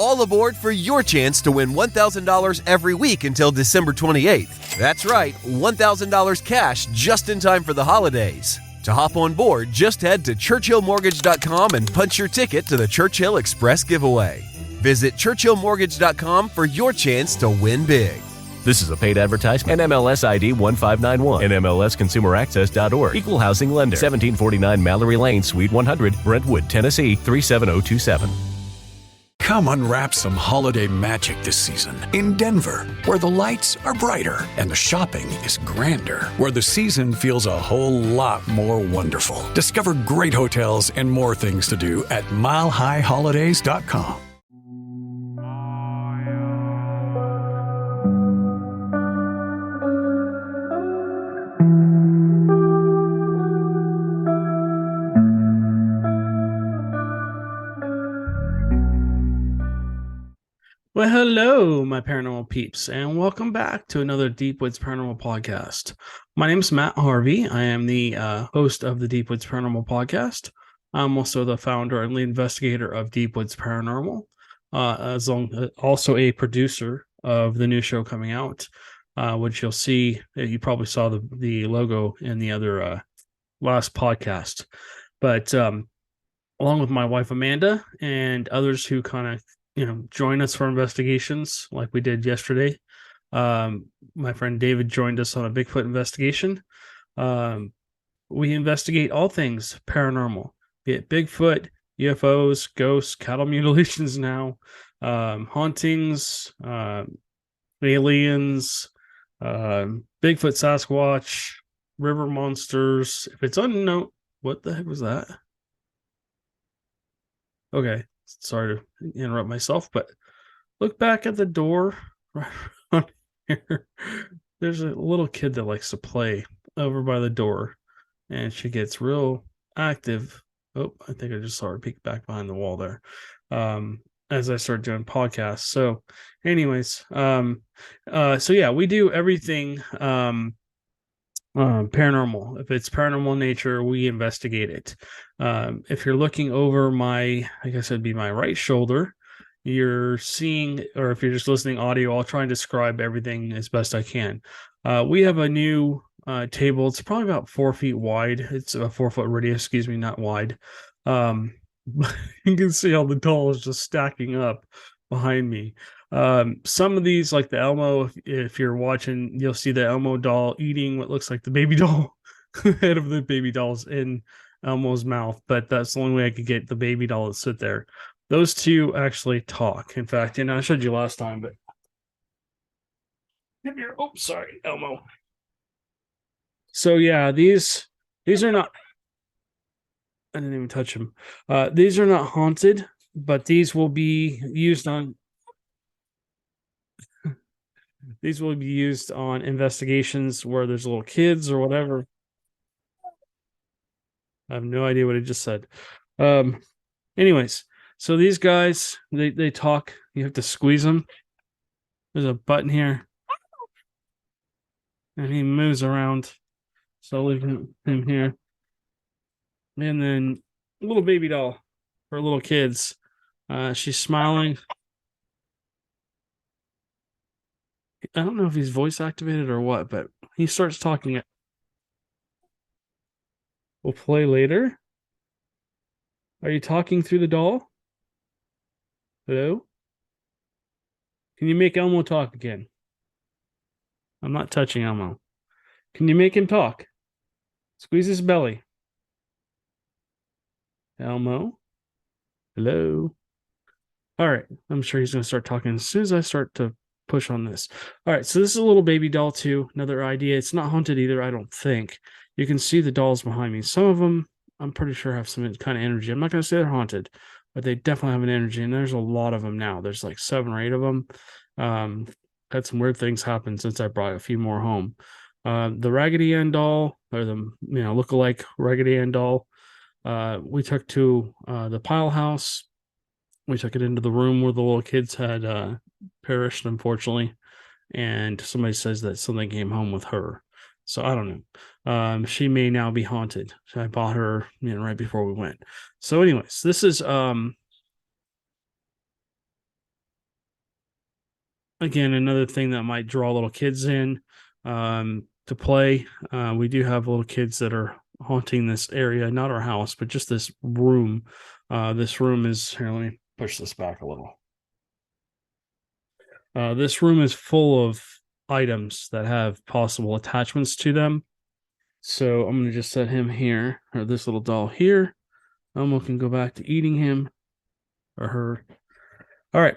all aboard for your chance to win $1,000 every week until December 28th. That's right, $1,000 cash just in time for the holidays. To hop on board, just head to churchillmortgage.com and punch your ticket to the Churchill Express giveaway. Visit churchillmortgage.com for your chance to win big. This is a paid advertisement. NMLS ID 1591. NMLSConsumerAccess.org. Equal housing lender. 1749 Mallory Lane, Suite 100, Brentwood, Tennessee 37027. Come unwrap some holiday magic this season in Denver, where the lights are brighter and the shopping is grander, where the season feels a whole lot more wonderful. Discover great hotels and more things to do at milehighholidays.com. Well, hello, my paranormal peeps, and welcome back to another Deep Woods Paranormal Podcast. My name is Matt Harvey. I am the host of the Deep Woods Paranormal Podcast. I'm also the founder and lead investigator of Deep Woods Paranormal, also a producer of the new show coming out, which you'll see. You probably saw the logo in the other last podcast. But along with my wife Amanda and others who kind of join us for investigations like we did yesterday. My friend David joined us on a Bigfoot investigation. We investigate all things paranormal, be it Bigfoot, UFOs, ghosts, cattle mutilations now, hauntings, aliens, Bigfoot, Sasquatch, river monsters. If it's unknown, what the heck was that? Okay. Sorry to interrupt myself, but look back at the door right on here. There's a little kid that likes to play over by the door, and she gets real active. Oh, I think I just saw her peek back behind the wall there. As I start doing podcasts. So anyways, so yeah, we do everything paranormal. If it's paranormal nature, we investigate it. If you're looking over my, I guess it'd be my right shoulder, you're seeing, or if you're just listening audio, I'll try and describe everything as best I can. We have a new table. It's probably about 4 feet wide. It's a 4 foot radius, not wide. You can see all the dolls just stacking up behind me. Some of these, like the Elmo, if you're watching, you'll see the Elmo doll eating what looks like the baby doll. Head of the baby doll's in Elmo's mouth, but that's the only way I could get the baby doll to sit there. Those two actually talk. In fact, I showed you last time, but oh, sorry, Elmo. So yeah, these are not, I didn't even touch them. These are not haunted, but these will be used on investigations where there's little kids or whatever. I have no idea what I just said. Anyways, so these guys, they talk. You have to squeeze them. There's a button here. And he moves around. So I'll leave him here. And then a little baby doll for little kids. She's smiling. I don't know if he's voice activated or what, but he starts talking. We'll play later. Are you talking through the doll? Hello? Can you make Elmo talk again? I'm not touching Elmo. Can you make him talk? Squeeze his belly. Elmo? Hello? All right. I'm sure he's going to start talking as soon as I start to push on this. All right. So this is a little baby doll too. Another idea. It's not haunted either, I don't think. You can see the dolls behind me. Some of them, I'm pretty sure, have some kind of energy. I'm not going to say they're haunted, but they definitely have an energy. And there's a lot of them now. There's like 7 or 8 of them. Had some weird things happen since I brought a few more home. The Raggedy Ann doll, or the lookalike Raggedy Ann doll, we took to the Pile House. We took it into the room where the little kids had perished, unfortunately. And somebody says that something came home with her. So I don't know. She may now be haunted. So I bought her right before we went. So anyways, this is again, another thing that might draw little kids in to play. We do have little kids that are haunting this area, not our house, but just this room. This room is here. Let me push this back a little. This room is full of items that have possible attachments to them. So I'm going to just set him here, or this little doll here. We can go back to eating him or her. All right.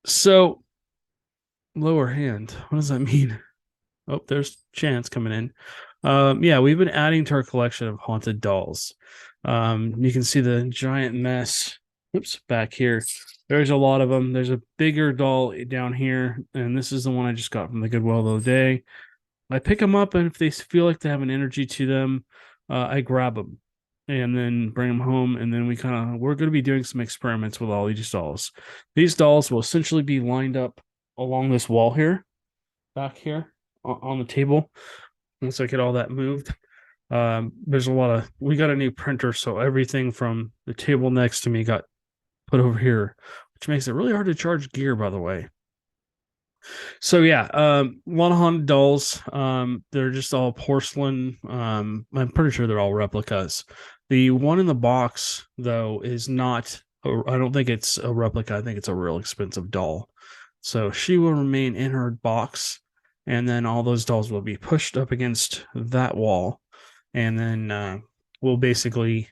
So lower hand. What does that mean? Oh, there's Chance coming in. Yeah, we've been adding to our collection of haunted dolls. You can see the giant mess. Oops, back here. There's a lot of them. There's a bigger doll down here, and this is the one I just got from the Goodwill the other day. I pick them up, and if they feel like they have an energy to them, I grab them and then bring them home. And then we're going to be doing some experiments with all these dolls. These dolls will essentially be lined up along this wall here, back here on the table. Once I get all that moved, there's we got a new printer, so everything from the table next to me got put over here, which makes it really hard to charge gear, by the way. So yeah, a lot of haunted dolls. They're just all porcelain. I'm pretty sure they're all replicas. The one in the box, though, is not. I don't think it's a replica. I think it's a real expensive doll. So she will remain in her box, and then all those dolls will be pushed up against that wall, and then we'll basically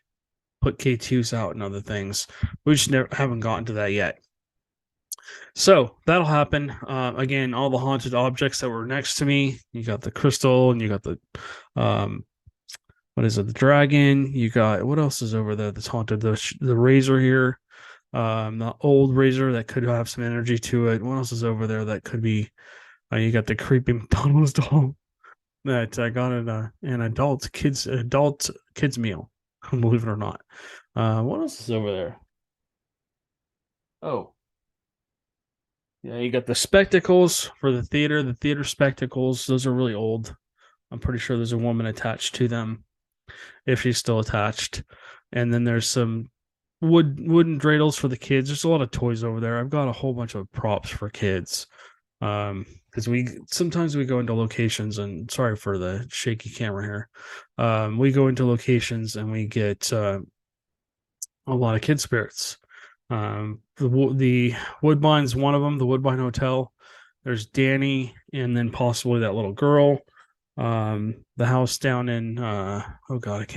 put K2s out and other things. We just haven't gotten to that yet. So that'll happen. Again, all the haunted objects that were next to me. You got the crystal, and you got the what is it? The dragon. You got what else is over there that's haunted? The razor here, the old razor that could have some energy to it. What else is over there that could be? You got the creepy McDonald's doll that I got at an adult kids meal. Believe it or not. What else is over there? Oh. Yeah, you got the spectacles for the theater spectacles. Those are really old. I'm pretty sure there's a woman attached to them, if she's still attached. And then there's some wooden dreidels for the kids. There's a lot of toys over there. I've got a whole bunch of props for kids. Because sometimes we go into locations, and sorry for the shaky camera here. We go into locations and we get a lot of kid spirits. The Woodbine's one of them, the Woodbine Hotel. There's Danny, and then possibly that little girl. The house down in oh god,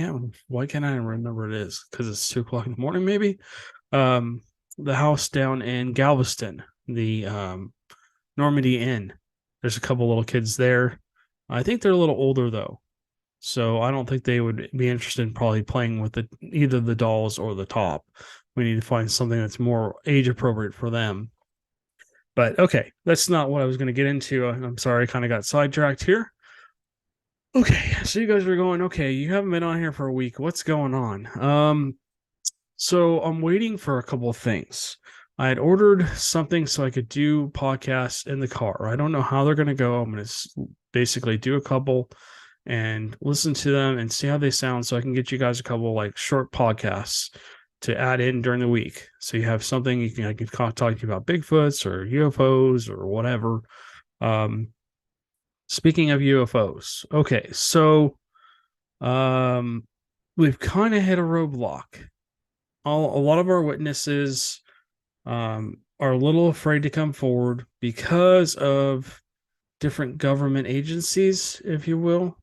why can't I remember it is? Because it's 2:00 in the morning, maybe. The house down in Galveston, the Normandy Inn. There's a couple little kids there. I think they're a little older though, so I don't think they would be interested in probably playing with either the dolls or the top. We need to find something that's more age appropriate for them. But okay, that's not what I was going to get into. I'm sorry, I kind of got sidetracked here. Okay, so you guys are going, okay, you haven't been on here for a week. What's going on? So I'm waiting for a couple of things. I had ordered something so I could do podcasts in the car. I don't know how they're going to go. I'm going to basically do a couple and listen to them and see how they sound, so I can get you guys a couple like short podcasts to add in during the week. So you have something I can talk to you about Bigfoots or UFOs or whatever. Speaking of UFOs, okay, so we've kind of hit a roadblock. A lot of our witnesses are a little afraid to come forward because of different government agencies, if you will,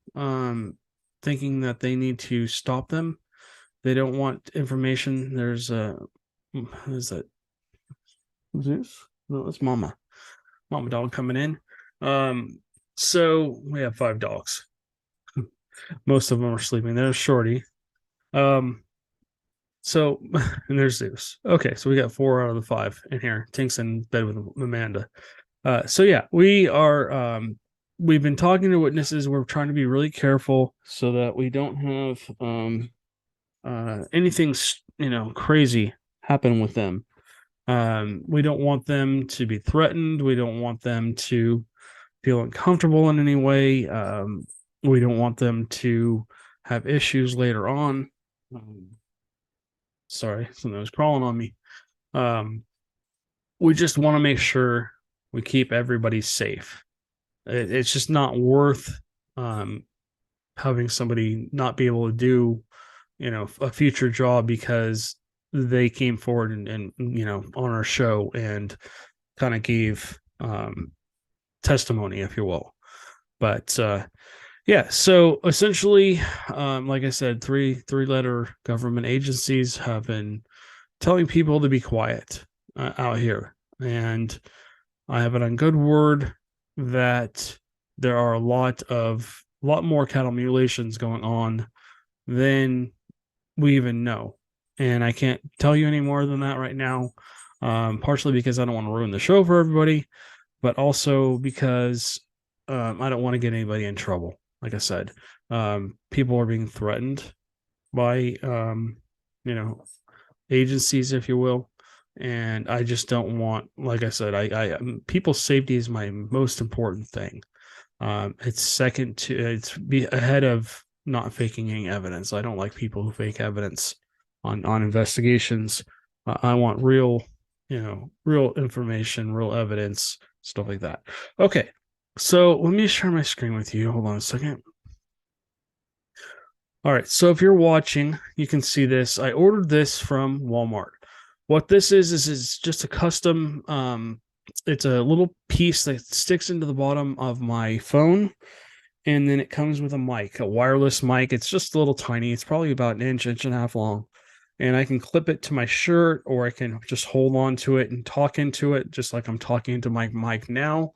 thinking that they need to stop them. They don't want information. There's what is that? Who's this? No, it's Mama dog coming in. So we have 5 dogs. Most of them are sleeping. There's Shorty. So, and there's Zeus. Okay, so we got 4 out of the 5 in here. Tink's in bed with Amanda. So yeah, we are. We've been talking to witnesses. We're trying to be really careful so that we don't have anything crazy happen with them. We don't want them to be threatened. We don't want them to feel uncomfortable in any way. We don't want them to have issues later on. Sorry, something was crawling on me. We just want to make sure we keep everybody safe. It's just not worth having somebody not be able to do, a future job because they came forward and on our show and kind of gave testimony, if you will. But yeah, so essentially, like I said, three-letter government agencies have been telling people to be quiet out here, and I have it on good word that there are a lot more cattle mutilations going on than we even know, and I can't tell you any more than that right now. Partially because I don't want to ruin the show for everybody, but also because I don't want to get anybody in trouble. Like I said, people are being threatened by, agencies, if you will. And I just don't want, like I said, I people's safety is my most important thing. It's be ahead of not faking any evidence. I don't like people who fake evidence on investigations. I want real information, real evidence, stuff like that. Okay. So let me share my screen with you. Hold on a second. All right. So if you're watching, you can see this. I ordered this from Walmart. What this is just a custom. It's a little piece that sticks into the bottom of my phone, and then it comes with a mic, a wireless mic. It's just a little tiny. It's probably about an inch and a half long. And I can clip it to my shirt, or I can just hold on to it and talk into it, just like I'm talking into my mic now.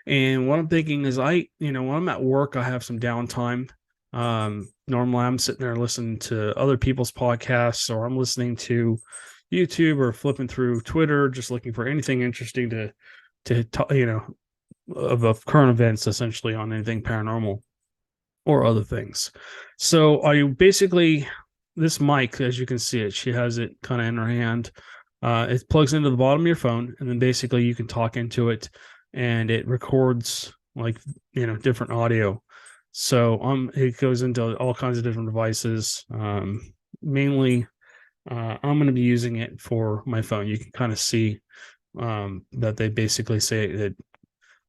And what I'm thinking is when I'm at work, I have some downtime. Normally I'm sitting there listening to other people's podcasts, or I'm listening to YouTube or flipping through Twitter, just looking for anything interesting to talk, of current events, essentially on anything paranormal or other things. So this mic, as you can see it, she has it kind of in her hand. It plugs into the bottom of your phone, and then basically you can talk into it, and it records different audio. So it goes into all kinds of different devices. Mainly, I'm going to be using it for my phone. You can kind of see that they basically say that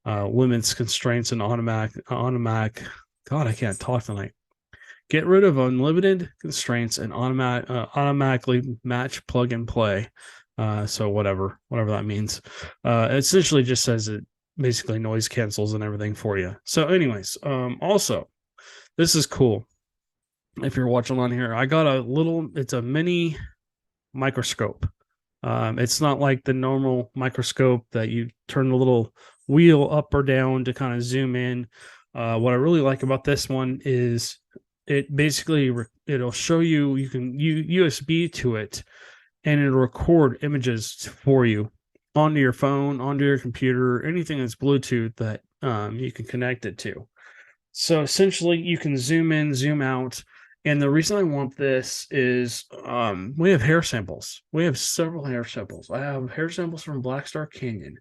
limits, constraints, and automatic. God, I can't talk tonight. Get rid of unlimited constraints and automatically match, plug and play. So whatever that means. It essentially just says it basically noise cancels and everything for you. So anyways, also, this is cool. If you're watching on here, I got it's a mini microscope. It's not like the normal microscope that you turn the little wheel up or down to kind of zoom in. What I really like about this one is it basically it'll show you can USB to it, and it'll record images for you onto your phone, onto your computer, anything that's Bluetooth that you can connect it to. So essentially you can zoom in, zoom out. And the reason I want this is we have hair samples. We have several hair samples. I have hair samples from Black Star Canyon.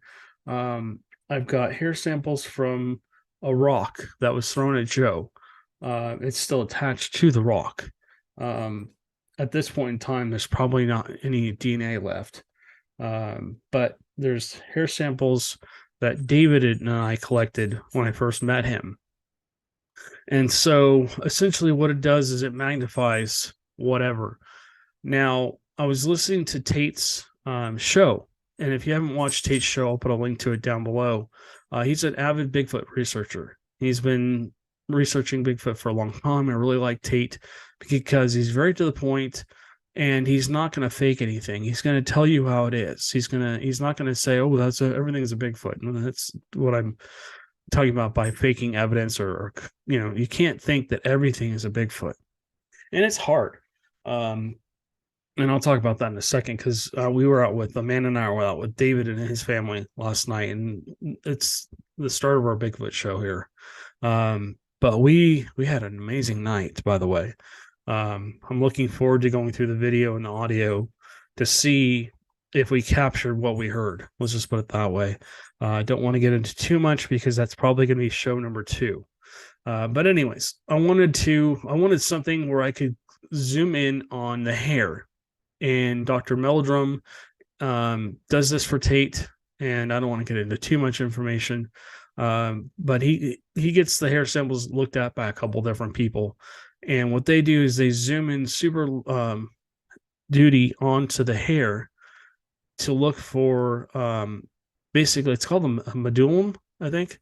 I've got hair samples from a rock that was thrown at Joe. It's still attached to the rock. At this point in time, there's probably not any DNA left. But there's hair samples that David and I collected when I first met him. And so essentially what it does is it magnifies whatever. Now, I was listening to Tate's show, and if you haven't watched Tate's show, I'll put a link to it down below. He's an avid Bigfoot researcher. He's been researching Bigfoot for a long time. I really like Tate because he's very to the point, and he's not going to fake anything. He's going to tell you how it is. He's not going to say, "Oh, everything is a Bigfoot." And that's what I'm talking about by faking evidence, or you can't think that everything is a Bigfoot, and it's hard. And I'll talk about that in a second, because Amanda and I were out with David and his family last night, and it's the start of our Bigfoot show here. But we had an amazing night, by the way. I'm looking forward to going through the video and the audio to see if we captured what we heard. Let's just put it that way. I don't want to get into too much because that's probably going to be show number 2. But anyways, I wanted something where I could zoom in on the hair. And Dr. Meldrum does this for Tate. and I don't want to get into too much information. But he gets the hair samples looked at by a couple different people, and what they do is they zoom in super duty onto the hair to look for basically it's called a medullum, I think.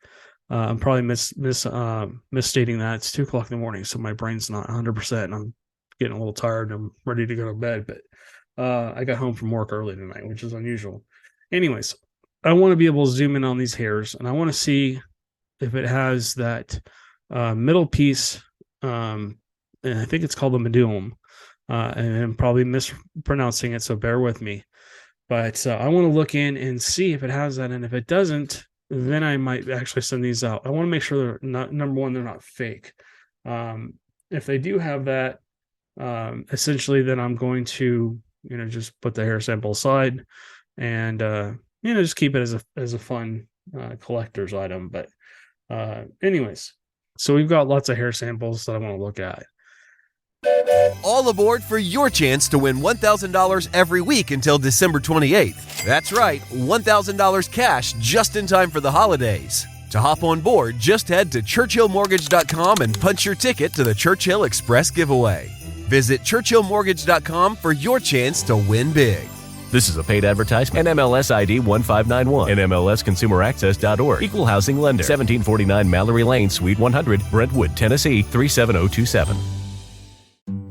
I'm probably misstating that. It's 2:00 in the morning, so my brain's not 100%, and I'm getting a little tired. I'm ready to go to bed, but I got home from work early tonight, which is unusual. Anyways, I want to be able to zoom in on these hairs, and I want to see if it has that middle piece, and I think it's called the medullum, and I'm probably mispronouncing it, so bear with me. But I want to look in and see if it has that, and if it doesn't, then I might actually send these out. I want to make sure they're not, number one, they're not fake. If they do have that, essentially, then I'm going to, just put the hair sample aside and, just keep it as a fun collector's item. But anyways, so we've got lots of hair samples that I want to look at. All aboard for your chance to win $1,000 every week until December 28th. That's right, $1,000 cash just in time for the holidays. To hop on board, just head to churchillmortgage.com and punch your ticket to the Churchill Express giveaway. Visit churchillmortgage.com for your chance to win big. This is a paid advertisement. NMLS ID 1591. NMLSconsumeraccess.org. Equal housing lender. 1749 Mallory Lane, Suite 100, Brentwood, Tennessee 37027.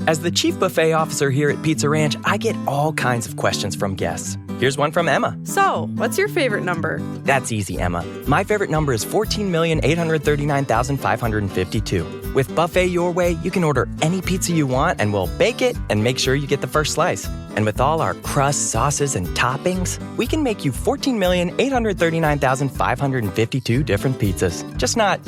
As the chief buffet officer here at Pizza Ranch, I get all kinds of questions from guests. Here's one from Emma. So, what's your favorite number? That's easy, Emma. My favorite number is 14,839,552. With Buffet Your Way, you can order any pizza you want and we'll bake it and make sure you get the first slice. And with all our crusts, sauces, and toppings, we can make you 14,839,552 different pizzas. Just not,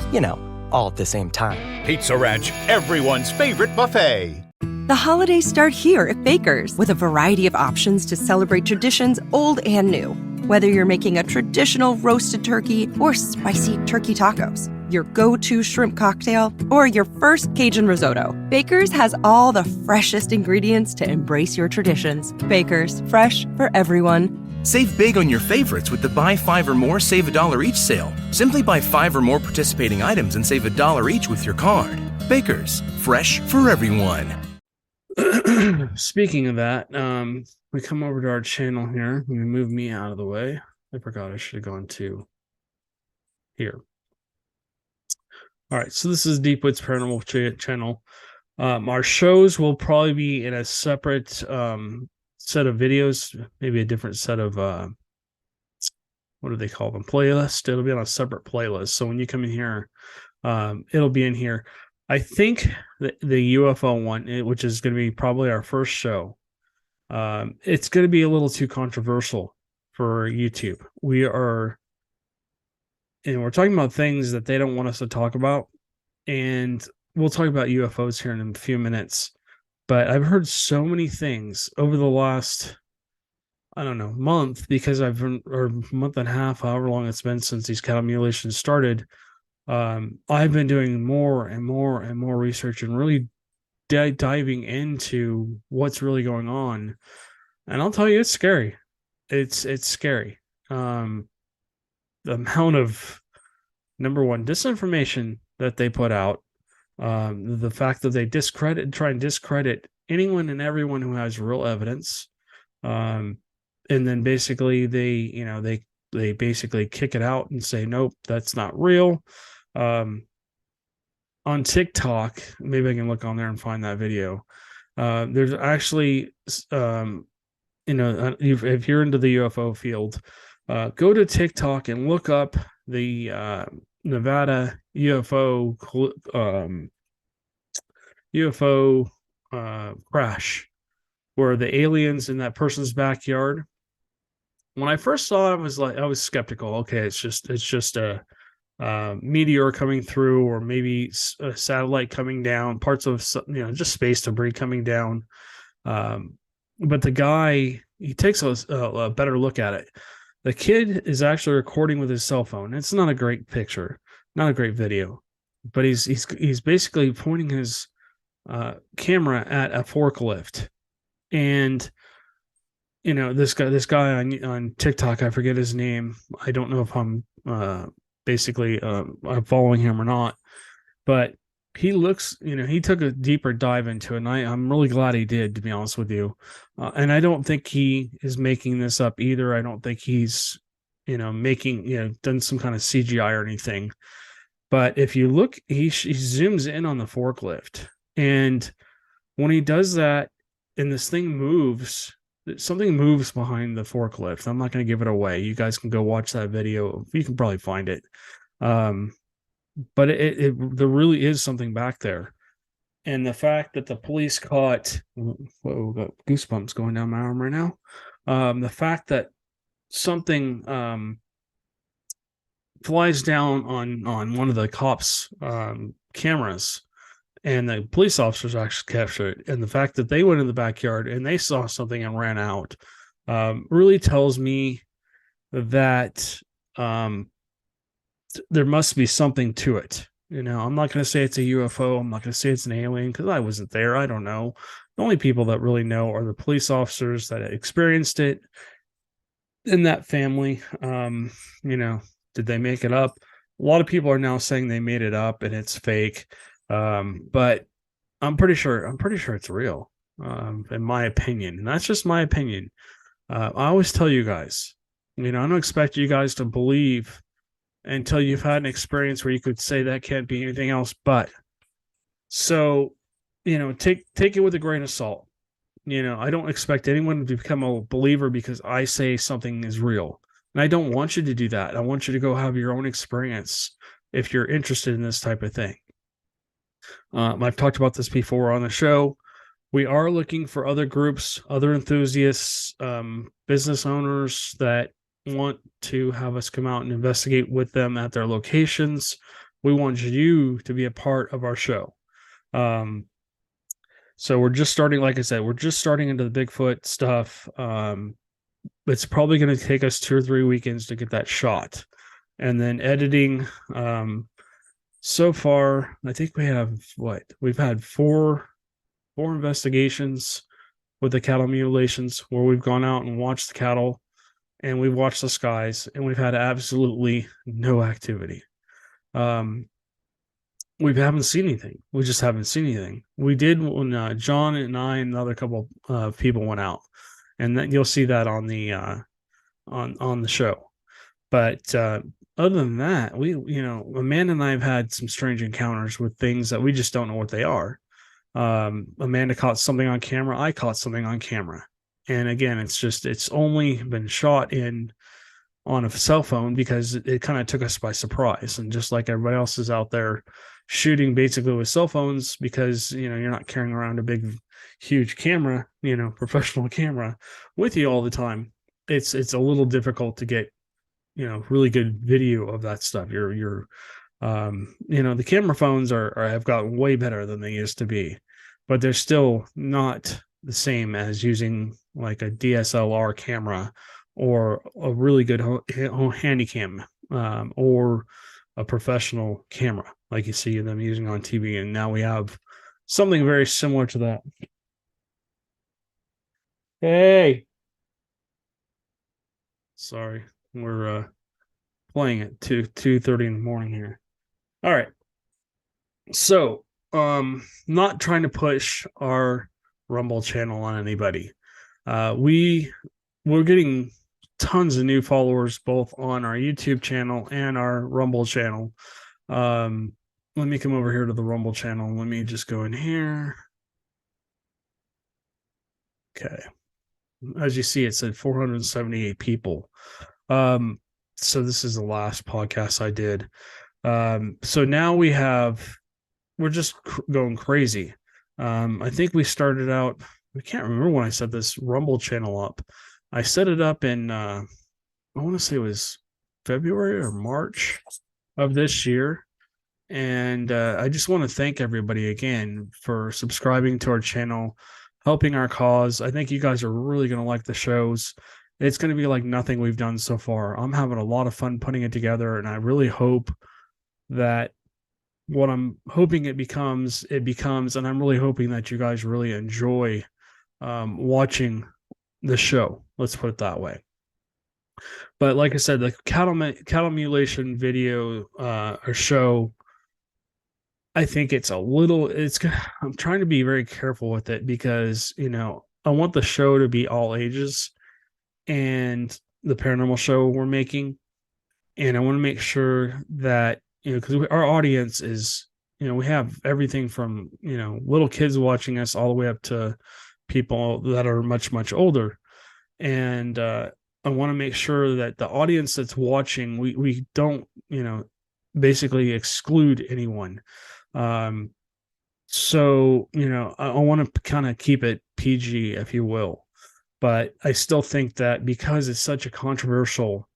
all at the same time. Pizza Ranch, everyone's favorite buffet. The holidays start here at Baker's with a variety of options to celebrate traditions old and new. Whether you're making a traditional roasted turkey or spicy turkey tacos, your go-to shrimp cocktail, or your first Cajun risotto, Baker's has all the freshest ingredients to embrace your traditions. Baker's, fresh for everyone. Save big on your favorites with the Buy 5 or More, Save $1 each sale. Simply buy 5 or more participating items and save $1 each with your card. Baker's, fresh for everyone. Speaking of that, we come over to our channel here. We move me out of the way. I forgot I should have gone to here. All right, so this is Deep Woods Paranormal channel. Our shows will probably be in a separate set of videos, maybe a different set of what do they call them? Playlist. It'll be on a separate playlist. So when you come in here, it'll be in here. I think the UFO one, which is going to be probably our first show, it's going to be a little too controversial for YouTube. We're talking about things that they don't want us to talk about, and we'll talk about UFOs here in a few minutes. But I've heard so many things over the last, month, because or month and a half, however long it's been since these cattle mutilations started. I've been doing more and more and more research and really diving into what's really going on. And I'll tell you, it's scary. It's scary. The amount of, number one, disinformation that they put out, the fact that they try and discredit anyone and everyone who has real evidence. And then basically they basically kick it out and say, nope, that's not real. On TikTok, maybe I can look on there and find that video. There's actually, if you're into the UFO field, go to TikTok and look up the Nevada UFO crash, where the aliens in that person's backyard. When I first saw it, I was skeptical. Okay, it's just a meteor coming through, or maybe a satellite coming down, parts of just space debris coming down. But the guy, he takes a better look at it. The kid is actually recording with his cell phone. It's not a great picture, not a great video, but he's basically pointing his camera at a forklift, and this guy on TikTok, I forget his name. I don't know if I'm I'm following him or not, but he looks, he took a deeper dive into it, and I'm really glad he did, to be honest with you. And I don't think he is making this up either. I don't think he's, making, done some kind of CGI or anything. But if you look, he zooms in on the forklift, and when he does that, and this thing moves, something moves behind the forklift. I'm not going to give it away. You guys can go watch that video. You can probably find it. But there really is something back there. And the fact that the police caught, whoa, got goosebumps going down my arm right now. The fact that something flies down on one of the cops' cameras, and the police officers actually captured it, and the fact that they went in the backyard and they saw something and ran out, really tells me that there must be something to it. I'm not going to say it's a UFO. I'm not going to say it's an alien because I wasn't there. I don't know. The only people that really know are the police officers that experienced it in that family. Did they make it up? A lot of people are now saying they made it up and it's fake. But I'm pretty sure it's real, in my opinion. And that's just my opinion. I always tell you guys, I don't expect you guys to believe until you've had an experience where you could say that can't be anything else but. So, take it with a grain of salt. I don't expect anyone to become a believer because I say something is real. And I don't want you to do that. I want you to go have your own experience if you're interested in this type of thing. I've talked about this before on the show. We are looking for other groups, other enthusiasts, business owners that want to have us come out and investigate with them at their locations. We want you to be a part of our show. So we're just starting, like I said, we're just starting into the Bigfoot stuff. It's probably going to take us 2 or 3 weekends to get that shot. And then editing, so far, I think we have we've had four investigations with the cattle mutilations where we've gone out and watched the cattle and we've watched the skies and we've had absolutely no activity. We haven't seen anything. We just haven't seen anything. We did when John and I and another couple of people went out, and then you'll see that on the on the show. But other than that, Amanda and I have had some strange encounters with things that we just don't know what they are. Amanda caught something on camera. I caught something on camera. And again, it's only been shot on a cell phone because it kind of took us by surprise. And just like everybody else is out there shooting basically with cell phones because, you're not carrying around a big, huge camera, professional camera with you all the time. It's a little difficult to get, really good video of that stuff. The camera phones have gotten way better than they used to be, but they're still not the same as using like a DSLR camera or a really good handy cam, or a professional camera like you see them using on TV. And now we have something very similar to that. Hey, sorry, we're playing at 2:30 in the morning here. All right, so not trying to push our Rumble channel on anybody. We're getting tons of new followers both on our YouTube channel and our Rumble channel. Let me come over here to the Rumble channel. Let me just go in here. Okay. As you see, it said 478 people. So this is the last podcast I did. So now we're just going crazy. I think we started out, I can't remember when I set this Rumble channel up. I set it up in, I want to say it was February or March of this year. And I just want to thank everybody again for subscribing to our channel, helping our cause. I think you guys are really going to like the shows. It's going to be like nothing we've done so far. I'm having a lot of fun putting it together, and I really hope that what I'm hoping it becomes, and I'm really hoping that you guys really enjoy watching the show. Let's put it that way. But like I said, the cattle mutilation video or show, I think it's I'm trying to be very careful with it because, I want the show to be all ages and the paranormal show we're making. And I want to make sure that, because our audience is, we have everything from, little kids watching us all the way up to people that are much, much older. And I want to make sure that the audience that's watching, we don't, basically exclude anyone. So, I want to kind of keep it PG, if you will. But I still think that because it's such a controversial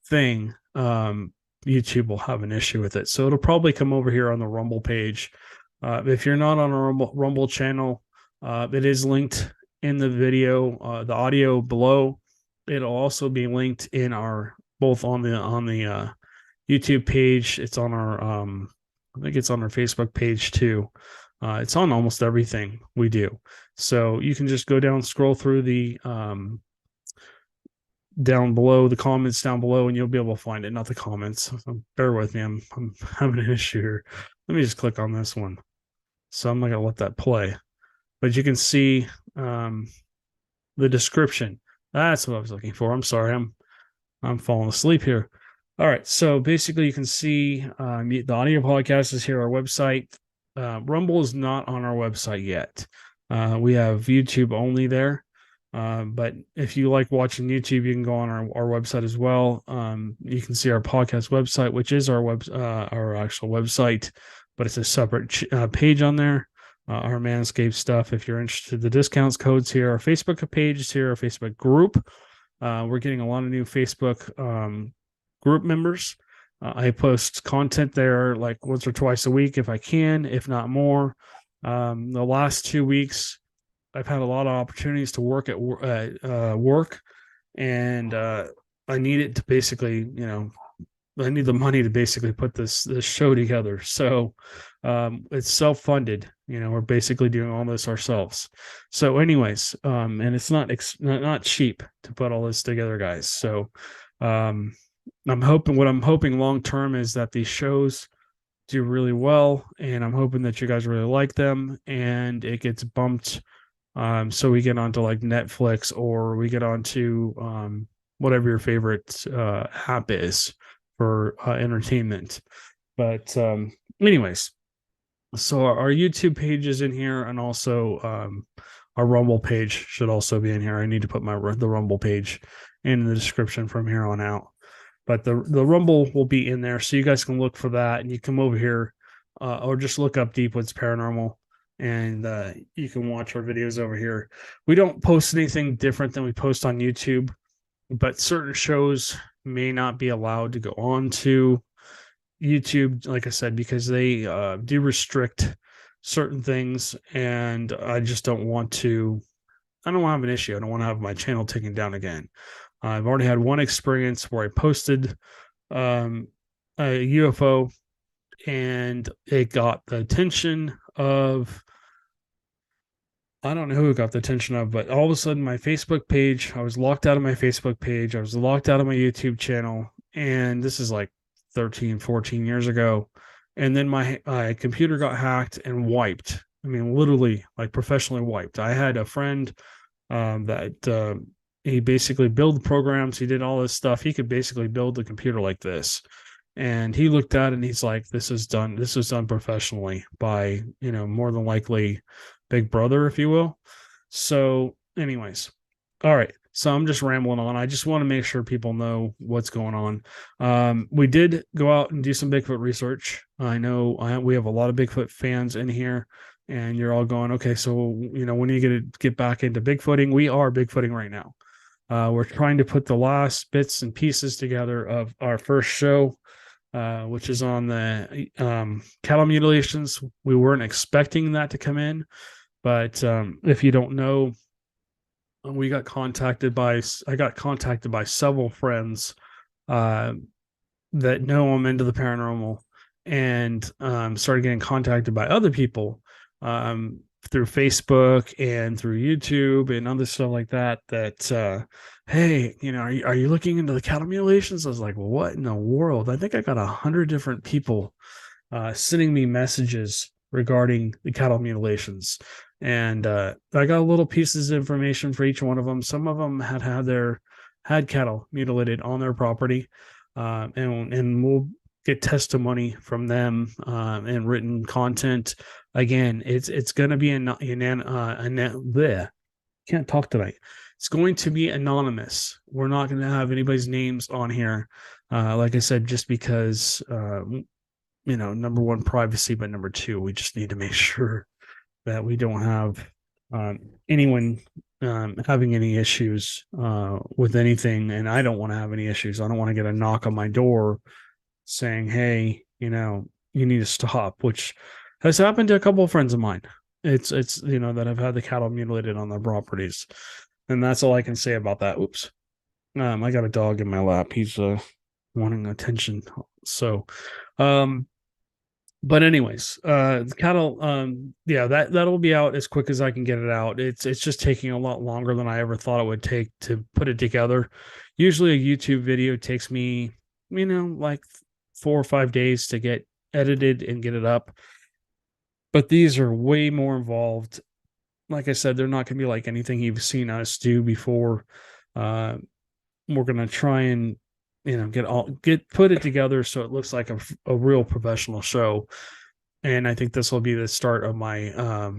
thing, YouTube will have an issue with it. So it'll probably come over here on the Rumble page. If you're not on our Rumble channel, it is linked in the video, the audio below. It'll also be linked in both on the YouTube page. It's on our I think it's on our Facebook page too. It's on almost everything we do. So you can just go down, scroll through the down below, the comments down below, and you'll be able to find it. Not the comments. Bear with me. I'm having an issue here. Let me just click on this one. So I'm not gonna let that play. But you can see the description. That's what I was looking for. I'm sorry. I'm falling asleep here. All right. So basically, you can see the audio podcast is here. Our website. Rumble is not on our website yet. We have YouTube only there. But if you like watching YouTube, you can go on our website as well. You can see our podcast website, which is our actual website, but it's a separate page on there. Our Manscaped stuff. If you're interested, the discounts codes here. Our Facebook page is here. Our Facebook group. We're getting a lot of new Facebook group members. I post content there like once or twice a week if I can, if not more. The last 2 weeks, I've had a lot of opportunities to work at work, and I need it to basically, I need the money to basically put this show together. So it's self-funded. We're basically doing all this ourselves. So anyways, and it's not cheap to put all this together, guys. So what I'm hoping long-term is that these shows do really well, and I'm hoping that you guys really like them and it gets bumped. So we get onto like Netflix, or we get onto whatever your favorite app is for entertainment. But anyways, so our YouTube page is in here, and also our Rumble page should also be in here. I need to put the Rumble page in the description from here on out. But the Rumble will be in there, so you guys can look for that, and you come over here or just look up Deep Woods Paranormal, and you can watch our videos over here. We don't post anything different than we post on YouTube, but certain shows may not be allowed to go on to YouTube, like I said, because they do restrict certain things, and I just don't want to. I don't want to have an issue. I don't want to have my channel taken down again. I've already had one experience where I posted a UFO, and it got the attention of, I don't know who it got the attention of, but all of a sudden my Facebook page, I was locked out of my Facebook page. I was locked out of my YouTube channel. And this is like 13, 14 years ago. And then my computer got hacked and wiped. I mean, literally like professionally wiped. I had a friend that he basically built programs. He did all this stuff. He could basically build the computer like this. And he looked at it and he's like, this was done professionally by, more than likely Big Brother, if you will. So anyways, all right. So I'm just rambling on. I just want to make sure people know what's going on. We did go out and do some Bigfoot research. I know we have a lot of Bigfoot fans in here, and you're all going, okay, so, when are you going to get back into Bigfooting? We are Bigfooting right now. We're trying to put the last bits and pieces together of our first show, which is on the cattle mutilations. We weren't expecting that to come in, but if you don't know, I got contacted by several friends that know I'm into the paranormal, and started getting contacted by other people through Facebook and through YouTube and other stuff like that, hey, are you looking into the cattle mutilations? I was like, well, what in the world? I think I got 100 different people sending me messages regarding the cattle mutilations. And I got little pieces of information for each one of them. Some of them had cattle mutilated on their property. And we'll get testimony from them and written content. Again, it's going to be can't talk tonight. It's going to be anonymous. We're not going to have anybody's names on here. Like I said, just because, number one, privacy, but number two, we just need to make sure that we don't have anyone having any issues with anything. And I don't want to have any issues. I don't want to get a knock on my door saying, hey, you need to stop, which has happened to a couple of friends of mine. It's that have had the cattle mutilated on their properties. And that's all I can say about that. Oops. I got a dog in my lap. He's wanting attention. So, but anyways, the cattle, that'll be out as quick as I can get it out. It's just taking a lot longer than I ever thought it would take to put it together. Usually a YouTube video takes me, like 4 or 5 days to get edited and get it up. But these are way more involved. Like I said, they're not going to be like anything you've seen us do before. We're going to try and put it together so it looks like a real professional show. And I think this will be the start of my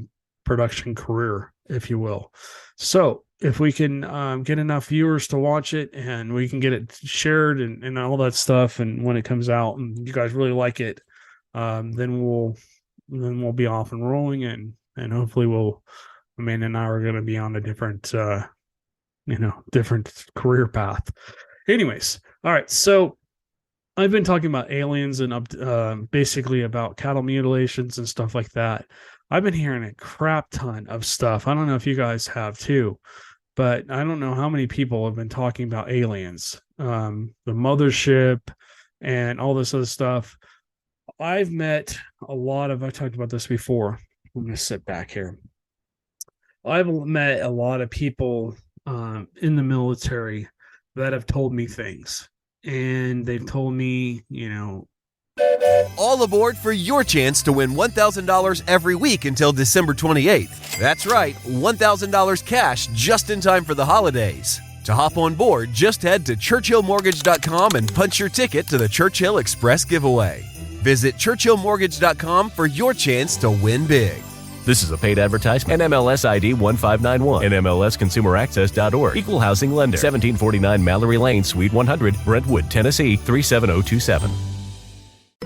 production career, if you will. So if we can get enough viewers to watch it and we can get it shared and all that stuff, and when it comes out and you guys really like it, then we'll be off and rolling, and hopefully Amanda and I are going to be on a different career path. Anyways, all right. So I've been talking about aliens and basically about cattle mutilations and stuff like that. I've been hearing a crap ton of stuff. I don't know if you guys have too, but I don't know how many people have been talking about aliens, the mothership, and all this other stuff. I've talked about this before. I'm going to sit back here. I've met a lot of people in the military that have told me things, and they've told me, All aboard for your chance to win $1,000 every week until December 28th. That's right, $1,000 cash just in time for the holidays. To hop on board, just head to churchillmortgage.com and punch your ticket to the Churchill Express giveaway. Visit churchillmortgage.com for your chance to win big. This is a paid advertisement. NMLS ID 1591. NMLSconsumeraccess.org. Equal housing lender. 1749 Mallory Lane, Suite 100, Brentwood, Tennessee 37027.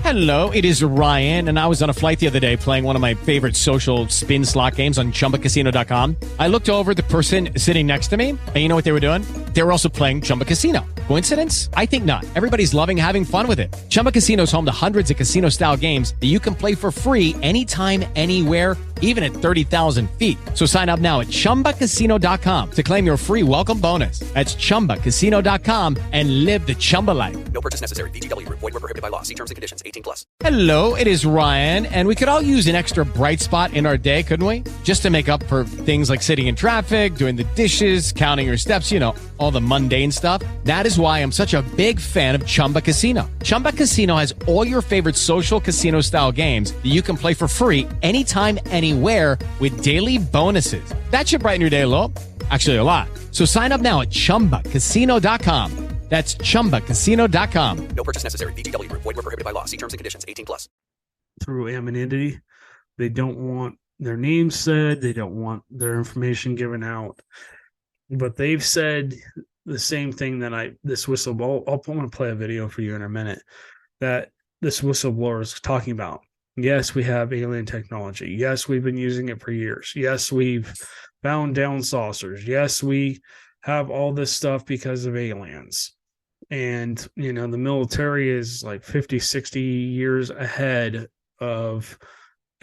Hello, it is Ryan, and I was on a flight the other day playing one of my favorite social spin slot games on ChumbaCasino.com. I looked over at the person sitting next to me, and you know what they were doing? They were also playing Chumba Casino. Coincidence? I think not. Everybody's loving having fun with it. Chumba Casino is home to hundreds of casino-style games that you can play for free anytime, anywhere, even at 30,000 feet. So sign up now at ChumbaCasino.com to claim your free welcome bonus. That's ChumbaCasino.com and live the Chumba life. No purchase necessary. VGW. Void where prohibited by law. See terms and conditions. 18+. Hello, it is Ryan, and we could all use an extra bright spot in our day, couldn't we? Just to make up for things like sitting in traffic, doing the dishes, counting your steps, all the mundane stuff. That is why I'm such a big fan of Chumba Casino. Chumba Casino has all your favorite social casino-style games that you can play for free anytime, anywhere with daily bonuses. That should brighten your day a little. Actually, a lot. So sign up now at ChumbaCasino.com. That's ChumbaCasino.com. No purchase necessary. VGW. Void where prohibited by law. See terms and conditions. 18+. Through anonymity, they don't want their names said. They don't want their information given out. But they've said the same thing that this whistleblower. I'm going to play a video for you in a minute that this whistleblower is talking about. Yes, we have alien technology. Yes, we've been using it for years. Yes, we've found down saucers. Yes, we have all this stuff because of aliens. And, the military is like 50, 60 years ahead of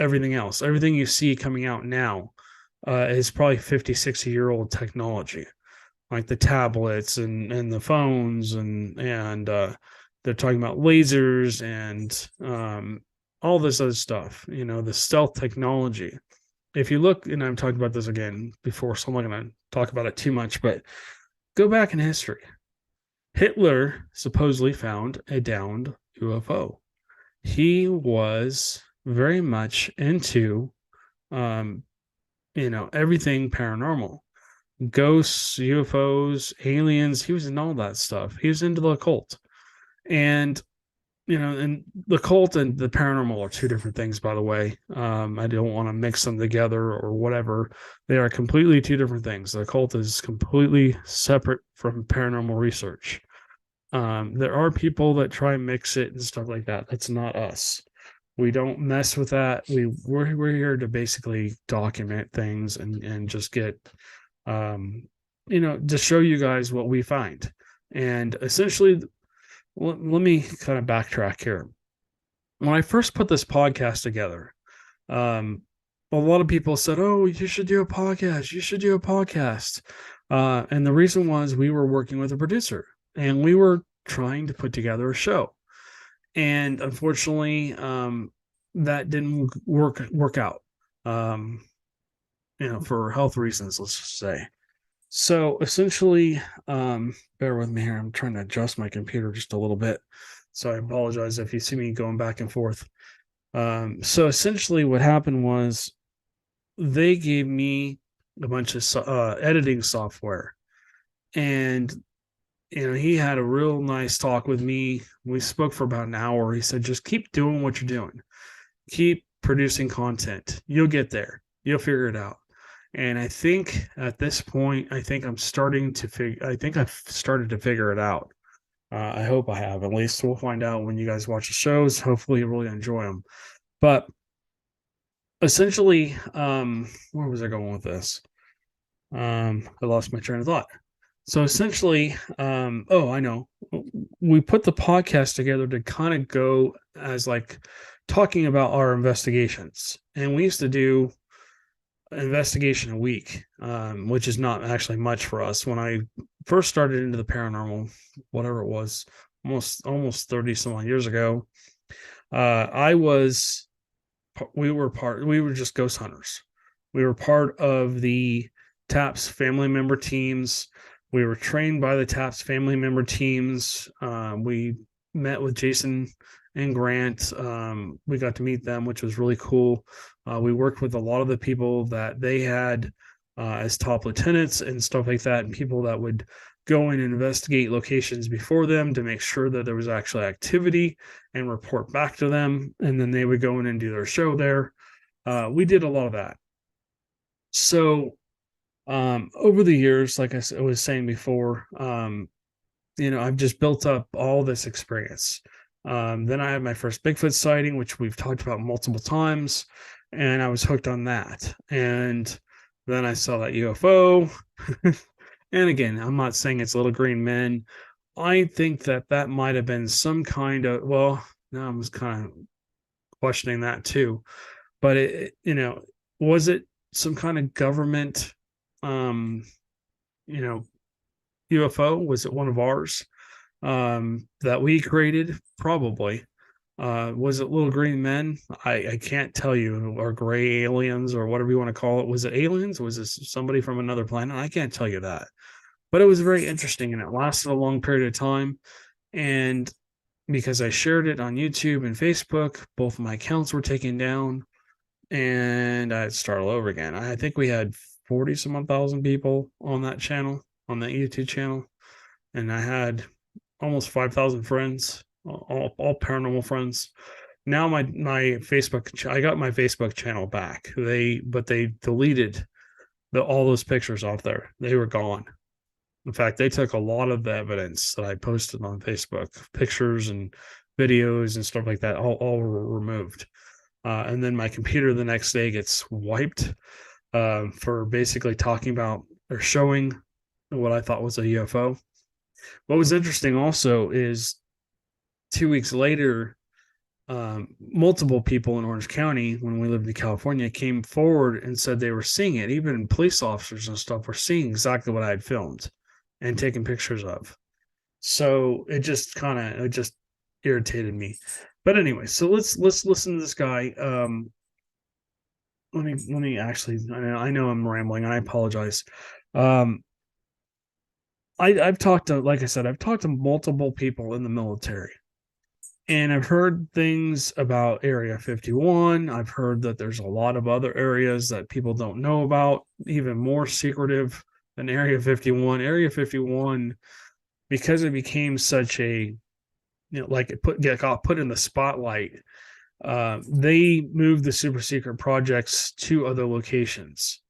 everything else. Everything you see coming out now is probably 50, 60-year-old technology, like the tablets and the phones and they're talking about lasers and all this other stuff, the stealth technology. if you look, and I've talked about this again before, so I'm not going to talk about it too much, but go back in history. Hitler supposedly found a downed UFO. He was very much into, everything paranormal, ghosts, UFOs, aliens. He was in all that stuff. He was into the occult. And and the cult and the paranormal are two different things, by the way. I don't want to mix them together or whatever. They are completely two different things. The cult is completely separate from paranormal research. There are people that try and mix it and stuff like that. That's not us. We don't mess with that. We're here to basically document things and just get, to show you guys what we find. And essentially, let me kind of backtrack here. When I first put this podcast together, a lot of people said, "Oh, you should do a podcast. You should do a podcast." And the reason was we were working with a producer and we were trying to put together a show. And unfortunately, that didn't work out, for health reasons, let's just say. So essentially, bear with me here. I'm trying to adjust my computer just a little bit. So I apologize if you see me going back and forth. So essentially what happened was they gave me a bunch of editing software. And, he had a real nice talk with me. We spoke for about an hour. He said, just keep doing what you're doing. Keep producing content. You'll get there. You'll figure it out. And I think at this point, I've started to figure it out. I hope I have. At least we'll find out when you guys watch the shows. Hopefully you really enjoy them. But essentially, where was I going with this? I lost my train of thought. So essentially, I know. We put the podcast together to kind of go as like talking about our investigations. And we used to do investigation a week, which is not actually much for us. When I first started into the paranormal, whatever it was, almost 30 some odd years ago, we were just ghost hunters. We were part of the TAPS family member teams. We were trained by the TAPS family member teams. We met with Jason and Grant. We got to meet them, which was really cool. We worked with a lot of the people that they had as top lieutenants and stuff like that, and people that would go in and investigate locations before them to make sure that there was actually activity and report back to them. And then they would go in and do their show there. We did a lot of that. So over the years, like I was saying before, I've just built up all this experience. Then I had my first Bigfoot sighting, which we've talked about multiple times, and I was hooked on that. And then I saw that UFO. And again, I'm not saying it's little green men. I think that might have been some kind of, now I was kind of questioning that too. But was it some kind of government, UFO? Was it one of ours that we created? Probably. Was it little green men? I can't tell you, or gray aliens, or whatever you want to call it. Was it aliens? Was this somebody from another planet? I can't tell you that. But it was very interesting, and it lasted a long period of time. And because I shared it on YouTube and Facebook, both of my accounts were taken down, and I had to start all over again. I think we had 40,000 people on that channel, on that YouTube channel, and I had almost 5,000 friends, all paranormal friends. Now my Facebook, I got my Facebook channel back. But they deleted all those pictures off there. They were gone. In fact, they took a lot of the evidence that I posted on Facebook, pictures and videos and stuff like that, all were removed. And then my computer the next day gets wiped for basically talking about or showing what I thought was a UFO. What was interesting also is 2 weeks later, multiple people in Orange County, when we lived in California, came forward and said they were seeing it. Even police officers and stuff were seeing exactly what I had filmed and taken pictures of. So it just irritated me. But anyway, so let's listen to this guy. me actually, I know I'm rambling, and I apologize. I've talked to, like I said, I've talked to multiple people in the military, and I've heard things about Area 51. I've heard that there's a lot of other areas that people don't know about, even more secretive than Area 51. Area 51, because it became such a, like it got put in the spotlight, they moved the super secret projects to other locations.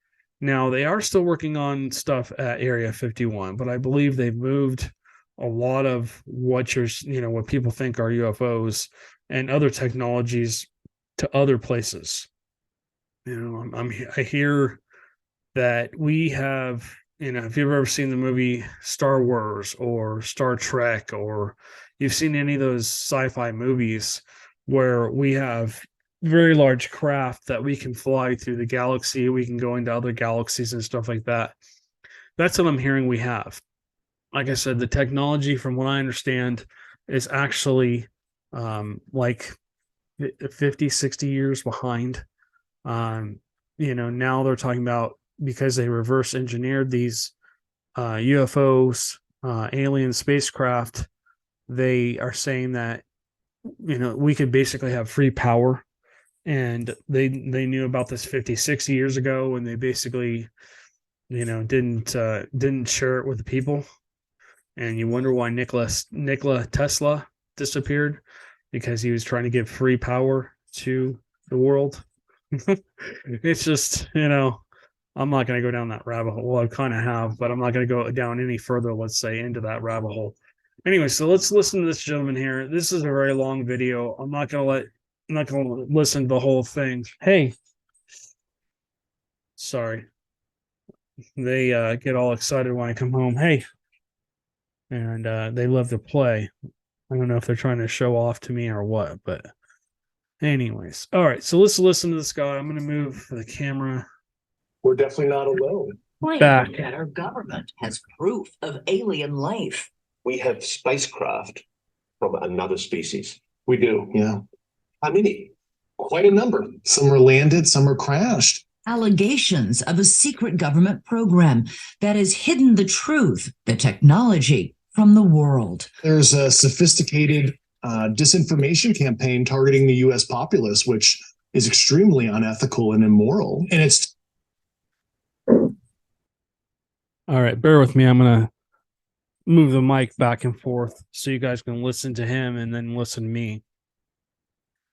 Now, they are still working on stuff at Area 51, but I believe they've moved a lot of what people think are UFOs and other technologies to other places. I hear that we have, if you've ever seen the movie Star Wars or Star Trek, or you've seen any of those sci-fi movies where we have very large craft that we can fly through the galaxy, we can go into other galaxies and stuff like that. That's what I'm hearing we have. Like I said, the technology, from what I understand, is actually like 50, 60 years behind. Now they're talking about, because they reverse engineered these UFOs, alien spacecraft, they are saying that, we could basically have free power. And they knew about this 50, 60 years ago, and they basically, didn't share it with the people. And you wonder why Nikola Tesla disappeared, because he was trying to give free power to the world. It's just, I'm not going to go down that rabbit hole. Well, I kind of have, but I'm not going to go down any further, let's say, into that rabbit hole. Anyway, so let's listen to this gentleman here. This is a very long video. I'm not going to listen to the whole thing. Hey. Sorry. They get all excited when I come home. Hey. And they love to play. I don't know if they're trying to show off to me or what, but anyways. All right, so let's listen to this guy. I'm going to move the camera. We're definitely not alone. Back. That our government has proof of alien life. We have spacecraft from another species. We do, yeah. How many? Quite a number. Some are landed, some are crashed. Allegations of a secret government program that has hidden the truth, the technology, from the world. There's a sophisticated disinformation campaign targeting the U.S. populace, which is extremely unethical and immoral. And it's... All right, bear with me. I'm going to move the mic back and forth so you guys can listen to him and then listen to me.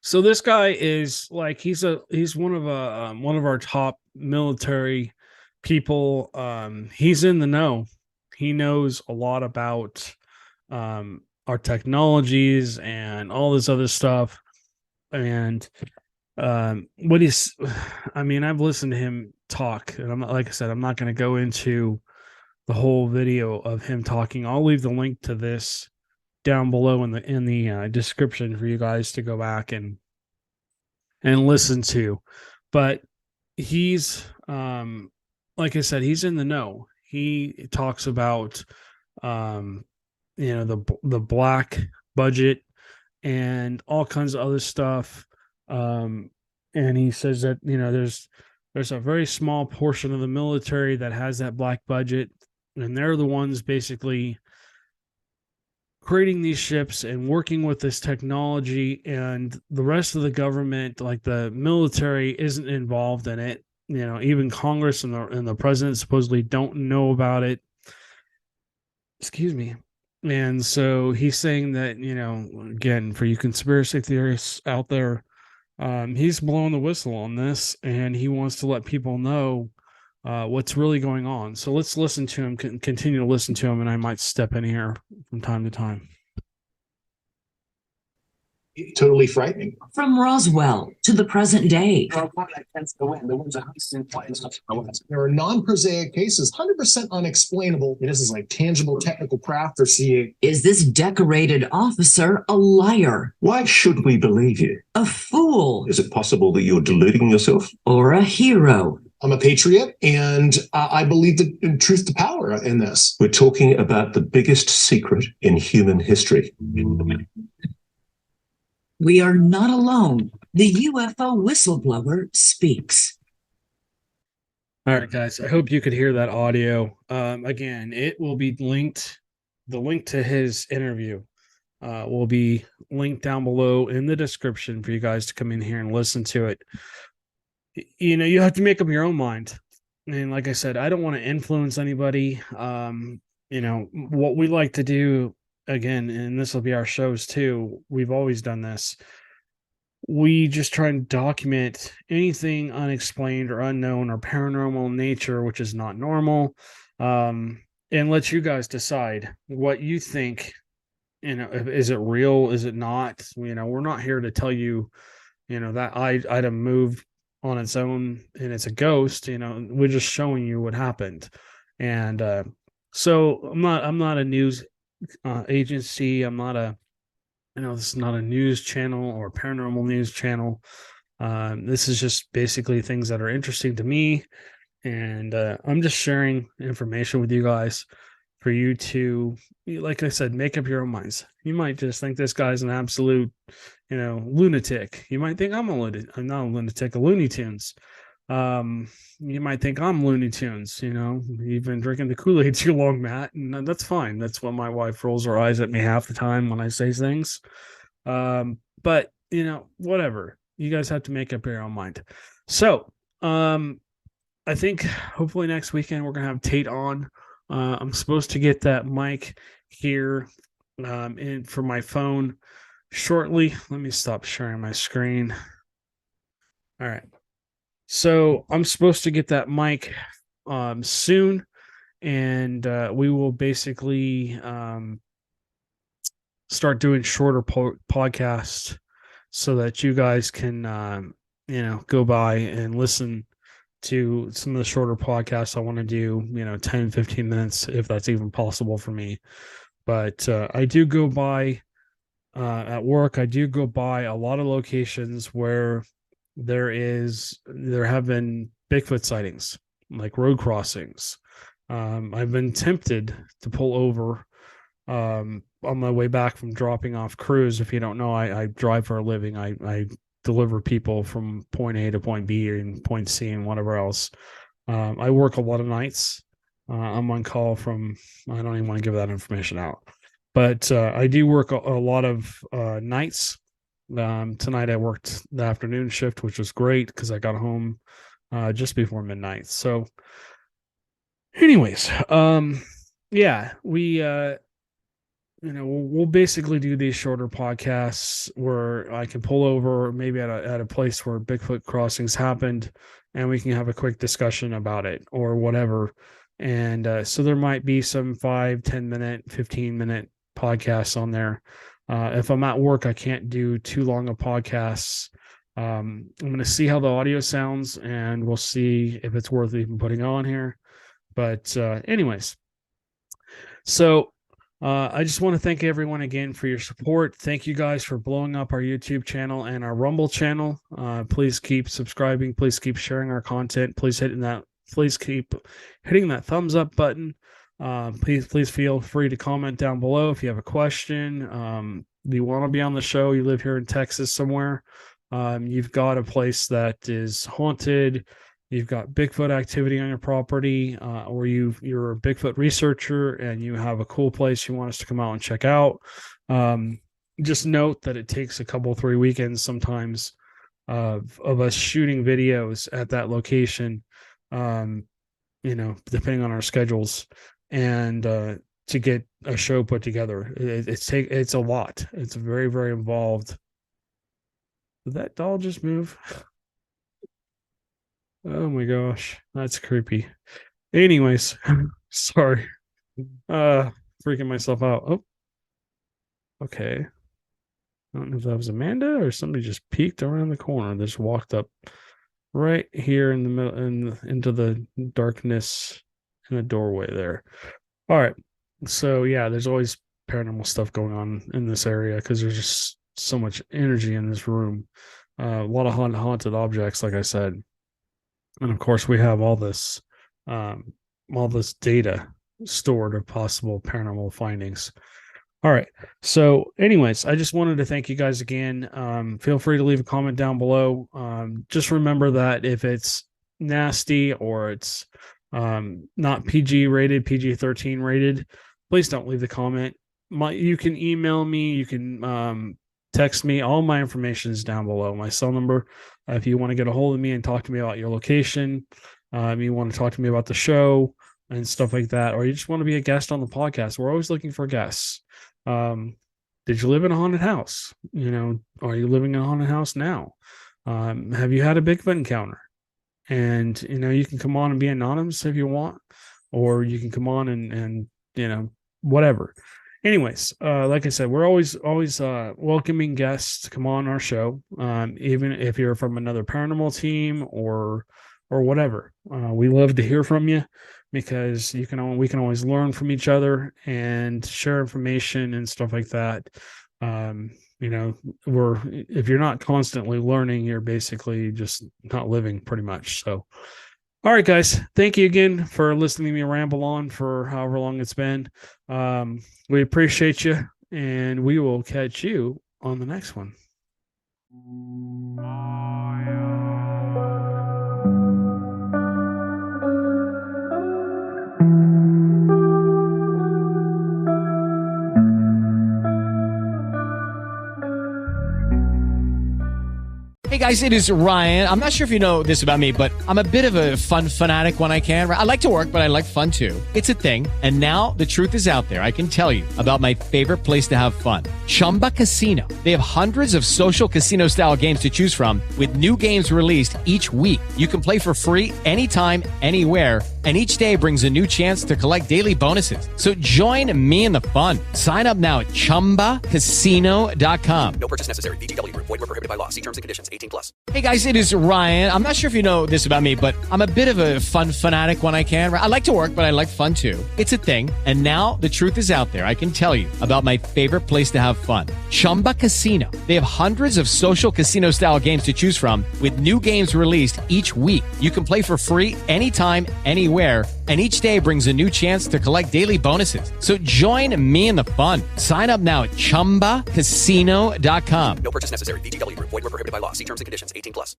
So this guy is like, he's one of our top military people. He's in the know. He knows a lot about our technologies and all this other stuff. And I've listened to him talk, and like I said, I'm not going to go into the whole video of him talking. I'll leave the link to this down below in the description for you guys to go back and listen to. But he's like I said, he's in the know. He talks about the black budget and all kinds of other stuff. And he says that there's a very small portion of the military that has that black budget, and they're the ones basically creating these ships and working with this technology, and the rest of the government, like the military, isn't involved in it. Even Congress and the president supposedly don't know about it. Excuse me. And so he's saying that, again, for you conspiracy theorists out there, he's blowing the whistle on this, and he wants to let people know what's really going on. So let's listen to him, continue to listen to him, and I might step in here from time to time. Totally frightening. From Roswell to the present day. There are non-prosaic cases, 100% unexplainable. This is like tangible technical craft they're seeing. Is this decorated officer a liar? Why should we believe you? A fool? Is it possible that you're deluding yourself? Or a hero? I'm a patriot, and I believe in truth to power in this. We're talking about the biggest secret in human history. We are not alone. The UFO whistleblower speaks. All right, guys. I hope you could hear that audio. Again, it will be linked. The link to his interview will be linked down below in the description for you guys to come in here and listen to it. You know, you have to make up your own mind. And like I said, I don't want to influence anybody. You know, what we like to do, again, and this will be our shows too. We've always done this. We just try and document anything unexplained or unknown or paranormal in nature, which is not normal, and let you guys decide what you think. You know, is it real? Is it not? You know, we're not here to tell you, you know, that item moved on its own and it's a ghost. You know, we're just showing you what happened. And so I'm not a news agency. I'm not a, you know, this is not a news channel or paranormal news channel. This is just basically things that are interesting to me. And I'm just sharing information with you guys for you to, like I said, make up your own minds. You might just think this guy's an absolute, you know, lunatic. You might think I'm not a lunatic, a Looney Tunes. You might think I'm Looney Tunes, you know, you've been drinking the Kool-Aid too long, Matt, and that's fine. That's what my wife rolls her eyes at me half the time when I say things. But you know, whatever, you guys have to make up your own mind. So, I think hopefully next weekend we're going to have Tate on. I'm supposed to get that mic here, in for my phone shortly. Let me stop sharing my screen. All right. So I'm supposed to get that mic soon, and we will basically start doing shorter podcasts so that you guys can, you know, go by and listen to some of the shorter podcasts I want to do, you know, 10, 15 minutes, if that's even possible for me. But I do go by at work. I do go by a lot of locations where there have been Bigfoot sightings, like road crossings. I've been tempted to pull over on my way back from dropping off crews. If you don't know, I drive for a living. I deliver people from point A to point B and point C and whatever else. I work a lot of nights. I'm on call from, I don't even want to give that information out, but I do work a lot of nights. Tonight I worked the afternoon shift, which was great because I got home just before midnight. So anyways, yeah, we you know, we'll basically do these shorter podcasts where I can pull over maybe at a place where Bigfoot crossings happened, and we can have a quick discussion about it or whatever. And so there might be some 5, 10 minute, 15-minute podcasts on there. If I'm at work, I can't do too long of podcasts. I'm going to see how the audio sounds, and we'll see if it's worth even putting on here. But anyways, so I just want to thank everyone again for your support. Thank you guys for blowing up our YouTube channel and our Rumble channel. Please keep subscribing. Please keep sharing our content. Please keep hitting that thumbs up button. Please feel free to comment down below if you have a question. You want to be on the show, you live here in Texas somewhere, you've got a place that is haunted, you've got Bigfoot activity on your property, or you're a Bigfoot researcher and you have a cool place you want us to come out and check out. Just note that it takes a couple, 3 weekends sometimes of us shooting videos at that location, you know, depending on our schedules, and to get a show put together. It's a lot. It's very, very involved. Did that doll just move? Oh my gosh, that's creepy. Anyways, sorry. Freaking myself out. Oh, okay. I don't know if that was Amanda or somebody just peeked around the corner. Just walked up right here in the middle into the darkness in the doorway there. All right. So yeah, there's always paranormal stuff going on in this area because there's just so much energy in this room. A lot of haunted objects, like I said. And of course, we have all this data stored of possible paranormal findings. All right. So anyways, I just wanted to thank you guys again. Feel free to leave a comment down below. Just remember that if it's nasty or it's not PG rated, PG-13 rated, please don't leave the comment. You can email me, you can text me. All my information is down below. My cell number, if you want to get a hold of me and talk to me about your location, you want to talk to me about the show and stuff like that, or you just want to be a guest on the podcast. We're always looking for guests. Did you live in a haunted house? You know, are you living in a haunted house now? Have you had a Bigfoot encounter? And, you know, you can come on and be anonymous if you want, or you can come on and you know, whatever. Anyways, like I said, we're always welcoming guests to come on our show, even if you're from another paranormal team or whatever. We love to hear from you because we can always learn from each other and share information and stuff like that. You know, if you're not constantly learning, you're basically just not living pretty much. So, all right, guys, thank you again for listening to me ramble on for however long it's been. We appreciate you, and we will catch you on the next one. Hey guys, it is Ryan. I'm not sure if you know this about me, but I'm a bit of a fun fanatic when I can. I like to work, but I like fun too. It's a thing. And now the truth is out there. I can tell you about my favorite place to have fun. Chumba Casino. They have hundreds of social casino style games to choose from with new games released each week. You can play for free anytime, anywhere. And each day brings a new chance to collect daily bonuses. So join me in the fun. Sign up now at ChumbaCasino.com. No purchase necessary. VGW. Void where prohibited by law. See terms and conditions. 18+. Hey guys, it is Ryan. I'm not sure if you know this about me, but I'm a bit of a fun fanatic when I can. I like to work, but I like fun too. It's a thing. And now the truth is out there. I can tell you about my favorite place to have fun. Chumba Casino. They have hundreds of social casino style games to choose from with new games released each week. You can play for free anytime, anywhere. And each day brings a new chance to collect daily bonuses. So join me in the fun. Sign up now at ChumbaCasino.com. No purchase necessary. VGW. Void where prohibited by law. See terms and conditions. 18+.